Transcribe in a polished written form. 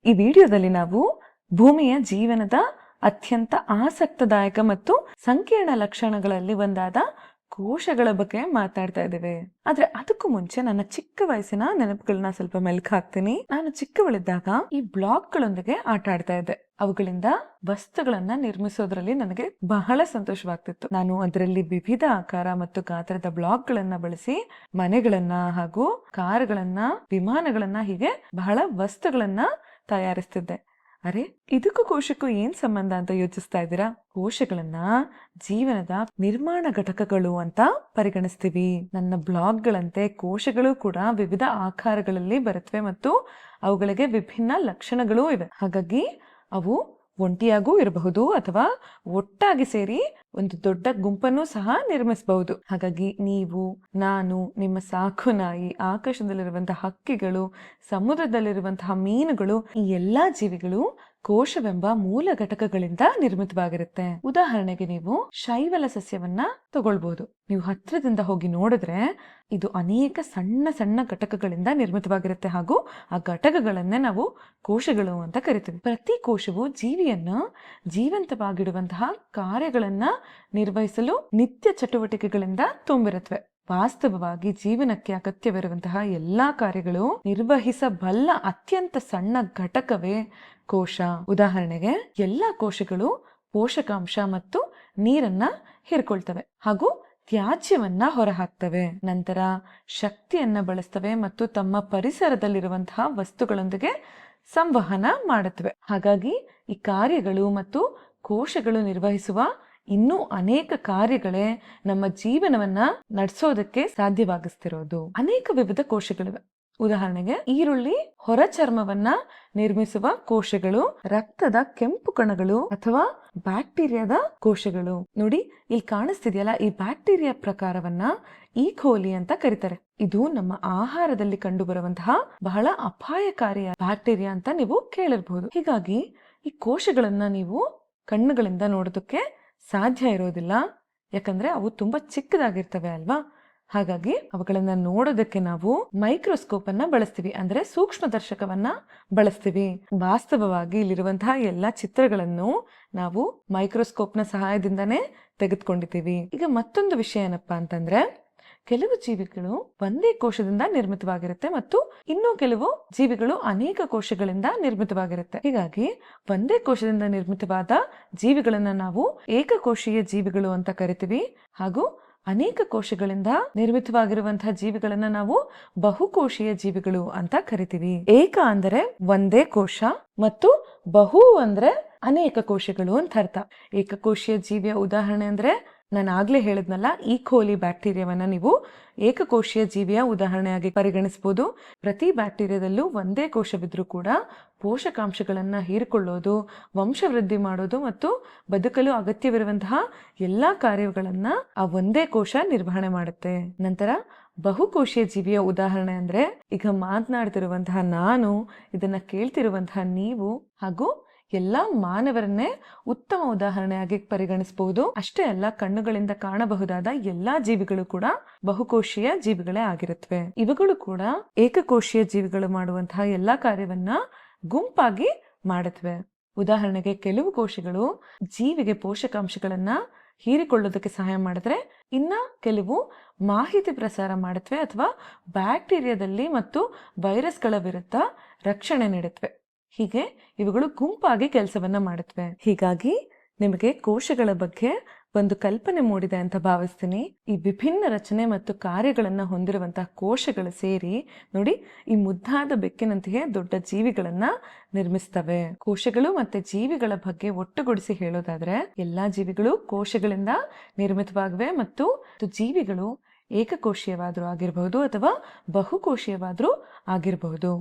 ಈ ವಿಡಿಯೋದಲ್ಲಿ ನಾವು ಭೂಮಿಯ ಜೀವನದ ಅತ್ಯಂತ ಆಸಕ್ತದಾಯಕ ಮತ್ತು ಸಂಕೀರ್ಣ ಲಕ್ಷಣಗಳಲ್ಲಿ ಒಂದಾದ ಕೋಶಗಳ ಬಗ್ಗೆ ಮಾತಾಡ್ತಾ ಇದ್ದೇವೆ. ಆದ್ರೆ ಅದಕ್ಕೂ ಮುಂಚೆ ನನ್ನ ಚಿಕ್ಕ ವಯಸ್ಸಿನ ನೆನಪುಗಳನ್ನ ಸ್ವಲ್ಪ ಮೆಲ್ಕ್ ಹಾಕ್ತೀನಿ. ನಾನು ಚಿಕ್ಕವಳಿದ್ದಾಗ ಈ ಬ್ಲಾಕ್ಗಳೊಂದಿಗೆ ಆಟ ಆಡ್ತಾ ಇದ್ದೆ. ಅವುಗಳಿಂದ ವಸ್ತುಗಳನ್ನ ನಿರ್ಮಿಸೋದ್ರಲ್ಲಿ ನನಗೆ ಬಹಳ ಸಂತೋಷವಾಗ್ತಿತ್ತು. ನಾನು ಅದರಲ್ಲಿ ವಿವಿಧ ಆಕಾರ ಮತ್ತು ಗಾತ್ರದ ಬ್ಲಾಕ್ಗಳನ್ನ ಬಳಸಿ ಮನೆಗಳನ್ನ ಹಾಗೂ ಕಾರುಗಳನ್ನ, ವಿಮಾನಗಳನ್ನ, ಹೀಗೆ ಬಹಳ ವಸ್ತುಗಳನ್ನ ತಯಾರಿಸ್ತಿದ್ದೆ. ಅರೆ, ಇದಕ್ಕೂ ಕೋಶಕ್ಕೂ ಏನ್ ಸಂಬಂಧ ಅಂತ ಯೋಚಿಸ್ತಾ ಇದ್ದೀರಾ? ಕೋಶಗಳನ್ನ ಜೀವನದ ನಿರ್ಮಾಣ ಘಟಕಗಳು ಅಂತ ಪರಿಗಣಿಸ್ತೀವಿ. ನನ್ನ ಬ್ಲಾಕ್ಗಳಂತೆ ಕೋಶಗಳು ಕೂಡ ವಿವಿಧ ಆಕಾರಗಳಲ್ಲಿ ಬರುತ್ತವೆ ಮತ್ತು ಅವುಗಳಿಗೆ ವಿಭಿನ್ನ ಲಕ್ಷಣಗಳೂ ಇವೆ. ಹಾಗಾಗಿ ಅವು ಒಂಟಿಯಾಗೂ ಇರಬಹುದು ಅಥವಾ ಒಟ್ಟಾಗಿ ಸೇರಿ ಒಂದು ದೊಡ್ಡ ಗುಂಪನ್ನು ಸಹ ನಿರ್ಮಿಸಬಹುದು. ಹಾಗಾಗಿ ನೀವು, ನಾನು, ನಿಮ್ಮ ಸಾಕು ನಾಯಿ, ಆಕಾಶದಲ್ಲಿರುವಂತಹ ಹಕ್ಕಿಗಳು, ಸಮುದ್ರದಲ್ಲಿರುವಂತಹ ಮೀನುಗಳು, ಈ ಎಲ್ಲಾ ಜೀವಿಗಳು ಕೋಶವೆಂಬ ಮೂಲ ಘಟಕಗಳಿಂದ ನಿರ್ಮಿತವಾಗಿರುತ್ತೆ. ಉದಾಹರಣೆಗೆ ನೀವು ಶೈವಲ ಸಸ್ಯವನ್ನ ತಗೊಳ್ಬಹುದು. ನೀವು ಹತ್ರದಿಂದ ಹೋಗಿ ನೋಡಿದ್ರೆ ಇದು ಅನೇಕ ಸಣ್ಣ ಸಣ್ಣ ಘಟಕಗಳಿಂದ ನಿರ್ಮಿತವಾಗಿರುತ್ತೆ ಹಾಗೂ ಆ ಘಟಕಗಳನ್ನೇ ನಾವು ಕೋಶಗಳು ಅಂತ ಕರಿತೀವಿ. ಪ್ರತಿ ಕೋಶವು ಜೀವಿಯನ್ನ ಜೀವಂತವಾಗಿಡುವಂತಹ ಕಾರ್ಯಗಳನ್ನ ನಿರ್ವಹಿಸಲು ನಿತ್ಯ ಚಟುವಟಿಕೆಗಳಿಂದ ತುಂಬಿರುತ್ತವೆ. ವಾಸ್ತವವಾಗಿ ಜೀವನಕ್ಕೆ ಅಗತ್ಯವಿರುವಂತಹ ಎಲ್ಲಾ ಕಾರ್ಯಗಳು ನಿರ್ವಹಿಸಬಲ್ಲ ಅತ್ಯಂತ ಸಣ್ಣ ಘಟಕವೇ ಕೋಶ. ಉದಾಹರಣೆಗೆ ಎಲ್ಲಾ ಕೋಶಗಳು ಪೋಷಕಾಂಶ ಮತ್ತು ನೀರನ್ನ ಹೀರ್ಕೊಳ್ತವೆ ಹಾಗೂ ತ್ಯಾಜ್ಯವನ್ನ ಹೊರಹಾಕ್ತವೆ. ನಂತರ ಶಕ್ತಿಯನ್ನ ಬಳಸ್ತವೆ ಮತ್ತು ತಮ್ಮ ಪರಿಸರದಲ್ಲಿರುವಂತಹ ವಸ್ತುಗಳೊಂದಿಗೆ ಸಂವಹನ ಮಾಡುತ್ತವೆ. ಹಾಗಾಗಿ ಈ ಕಾರ್ಯಗಳು ಮತ್ತು ಕೋಶಗಳು ನಿರ್ವಹಿಸುವ ಇನ್ನೂ ಅನೇಕ ಕಾರ್ಯಗಳೇ ನಮ್ಮ ಜೀವನವನ್ನ ನಡೆಸೋದಕ್ಕೆ ಸಾಧ್ಯವಾಗಿಸ್ತಿರೋದು. ಅನೇಕ ವಿವಿಧ ಕೋಶಗಳಿವೆ. ಉದಾಹರಣೆಗೆ ಈರುಳ್ಳಿ ಹೊರ ಚರ್ಮವನ್ನ ನಿರ್ಮಿಸುವ ಕೋಶಗಳು, ರಕ್ತದ ಕೆಂಪು ಕಣಗಳು ಅಥವಾ ಬ್ಯಾಕ್ಟೀರಿಯಾದ ಕೋಶಗಳು. ನೋಡಿ, ಇಲ್ಲಿ ಕಾಣಿಸ್ತಿದೆಯಲ್ಲ, ಈ ಬ್ಯಾಕ್ಟೀರಿಯಾ ಪ್ರಕಾರವನ್ನ ಈ ಕೋಲಿ ಅಂತ ಕರೀತಾರೆ. ಇದು ನಮ್ಮ ಆಹಾರದಲ್ಲಿ ಕಂಡು ಬರುವಂತಹ ಬಹಳ ಅಪಾಯಕಾರಿಯ ಬ್ಯಾಕ್ಟೀರಿಯಾ ಅಂತ ನೀವು ಕೇಳಿರಬಹುದು. ಹೀಗಾಗಿ ಈ ಕೋಶಗಳನ್ನ ನೀವು ಕಣ್ಣುಗಳಿಂದ ನೋಡೋದಕ್ಕೆ ಸಾಧ್ಯ ಇರೋದಿಲ್ಲ, ಯಾಕಂದ್ರೆ ಅವು ತುಂಬಾ ಚಿಕ್ಕದಾಗಿರ್ತವೆ ಅಲ್ವಾ. ಹಾಗಾಗಿ ಅವುಗಳನ್ನ ನೋಡೋದಕ್ಕೆ ನಾವು ಮೈಕ್ರೋಸ್ಕೋಪ್ ಅನ್ನ ಬಳಸ್ತೀವಿ, ಅಂದ್ರೆ ಸೂಕ್ಷ್ಮದರ್ಶಕವನ್ನ ಬಳಸ್ತೀವಿ. ವಾಸ್ತವವಾಗಿ ಇಲ್ಲಿರುವಂತಹ ಎಲ್ಲಾ ಚಿತ್ರಗಳನ್ನು ನಾವು ಮೈಕ್ರೋಸ್ಕೋಪ್ ನ ಸಹಾಯದಿಂದನೇ ತೆಗೆದುಕೊಂಡಿದ್ದೀವಿ. ಈಗ ಮತ್ತೊಂದು ವಿಷಯ ಏನಪ್ಪಾ ಅಂತಂದ್ರೆ, ಕೆಲವು ಜೀವಿಗಳು ಒಂದೇ ಕೋಶದಿಂದ ನಿರ್ಮಿತವಾಗಿರುತ್ತೆ ಮತ್ತು ಇನ್ನು ಕೆಲವು ಜೀವಿಗಳು ಅನೇಕ ಕೋಶಗಳಿಂದ ನಿರ್ಮಿತವಾಗಿರುತ್ತೆ. ಹೀಗಾಗಿ ಒಂದೇ ಕೋಶದಿಂದ ನಿರ್ಮಿತವಾದ ಜೀವಿಗಳನ್ನ ನಾವು ಏಕಕೋಶೀಯ ಜೀವಿಗಳು ಅಂತ ಕರಿತೀವಿ ಹಾಗೂ ಅನೇಕ ಕೋಶಗಳಿಂದ ನಿರ್ಮಿತವಾಗಿರುವಂತಹ ಜೀವಿಗಳನ್ನ ನಾವು ಬಹುಕೋಶೀಯ ಜೀವಿಗಳು ಅಂತ ಕರಿತೀವಿ. ಏಕ ಅಂದರೆ ಒಂದೇ ಕೋಶ ಮತ್ತು ಬಹು ಅಂದ್ರೆ ಅನೇಕ ಕೋಶಗಳು ಅಂತ ಅರ್ಥ. ಏಕಕೋಶೀಯ ಜೀವಿಯ ಉದಾಹರಣೆ ಅಂದ್ರೆ ನಾನು ಆಗ್ಲೇ ಹೇಳಿದ್ನಲ್ಲ, ಈ ಕೋಲಿ ಬ್ಯಾಕ್ಟೀರಿಯಾವನ್ನ ನೀವು ಏಕಕೋಶೀಯ ಜೀವಿಯ ಉದಾಹರಣೆಯಾಗಿ ಪರಿಗಣಿಸಬಹುದು. ಪ್ರತಿ ಬ್ಯಾಕ್ಟೀರಿಯಾದಲ್ಲೂ ಒಂದೇ ಕೋಶವಿದ್ರೂ ಕೂಡ ಪೋಷಕಾಂಶಗಳನ್ನ ಹೀರಿಕೊಳ್ಳೋದು, ವಂಶವೃದ್ಧಿ ಮಾಡೋದು ಮತ್ತು ಬದುಕಲು ಅಗತ್ಯವಿರುವಂತಹ ಎಲ್ಲಾ ಕಾರ್ಯಗಳನ್ನ ಆ ಒಂದೇ ಕೋಶ ನಿರ್ವಹಣೆ ಮಾಡುತ್ತೆ. ನಂತರ ಬಹುಕೋಶೀಯ ಜೀವಿಯ ಉದಾಹರಣೆ ಅಂದ್ರೆ ಈಗ ಮಾತನಾಡ್ತಿರುವಂತಹ ನಾನು, ಇದನ್ನ ಕೇಳ್ತಿರುವಂತಹ ನೀವು ಹಾಗೂ ಎಲ್ಲಾ ಮಾನವರನ್ನೇ ಉತ್ತಮ ಉದಾಹರಣೆಯಾಗಿ ಪರಿಗಣಿಸಬಹುದು. ಅಷ್ಟೇ ಅಲ್ಲ, ಕಣ್ಣುಗಳಿಂದ ಕಾಣಬಹುದಾದ ಎಲ್ಲಾ ಜೀವಿಗಳು ಕೂಡ ಬಹುಕೋಶೀಯ ಜೀವಿಗಳೇ ಆಗಿರುತ್ತವೆ. ಇವುಗಳು ಕೂಡ ಏಕಕೋಶೀಯ ಜೀವಿಗಳು ಮಾಡುವಂತಹ ಎಲ್ಲಾ ಕಾರ್ಯವನ್ನ ಗುಂಪಾಗಿ ಮಾಡುತ್ತವೆ. ಉದಾಹರಣೆಗೆ ಕೆಲವು ಕೋಶಗಳು ಜೀವಿಗೆ ಪೋಷಕಾಂಶಗಳನ್ನ ಹೀರಿಕೊಳ್ಳೋದಕ್ಕೆ ಸಹಾಯ ಮಾಡಿದ್ರೆ ಇನ್ನ ಕೆಲವು ಮಾಹಿತಿ ಪ್ರಸಾರ ಮಾಡುತ್ತವೆ ಅಥವಾ ಬ್ಯಾಕ್ಟೀರಿಯಾದಲ್ಲಿ ಮತ್ತು ವೈರಸ್ಗಳ ವಿರುದ್ಧ ರಕ್ಷಣೆ ನೀಡುತ್ತವೆ. ಹೀಗೆ ಇವುಗಳು ಗುಂಪಾಗಿ ಕೆಲಸವನ್ನ ಮಾಡುತ್ತವೆ. ಹೀಗಾಗಿ ನಿಮಗೆ ಕೋಶಗಳ ಬಗ್ಗೆ ಒಂದು ಕಲ್ಪನೆ ಮೂಡಿದೆ ಅಂತ ಭಾವಿಸ್ತೀನಿ. ಈ ವಿಭಿನ್ನ ರಚನೆ ಮತ್ತು ಕಾರ್ಯಗಳನ್ನ ಹೊಂದಿರುವಂತಹ ಕೋಶಗಳು ಸೇರಿ ನೋಡಿ ಈ ಮುದ್ದಾದ ಬೆಕ್ಕಿನಂತೆಯೇ ದೊಡ್ಡ ಜೀವಿಗಳನ್ನ ನಿರ್ಮಿಸ್ತವೆ. ಕೋಶಗಳು ಮತ್ತೆ ಜೀವಿಗಳ ಬಗ್ಗೆ ಒಟ್ಟುಗೂಡಿಸಿ ಹೇಳೋದಾದ್ರೆ ಎಲ್ಲಾ ಜೀವಿಗಳು ಕೋಶಗಳಿಂದ ನಿರ್ಮಿತವಾಗಿವೆ ಮತ್ತು ಜೀವಿಗಳು ಏಕಕೋಶೀಯವಾದ್ರೂ ಆಗಿರಬಹುದು ಅಥವಾ ಬಹುಕೋಶೀಯವಾದ್ರೂ ಆಗಿರಬಹುದು.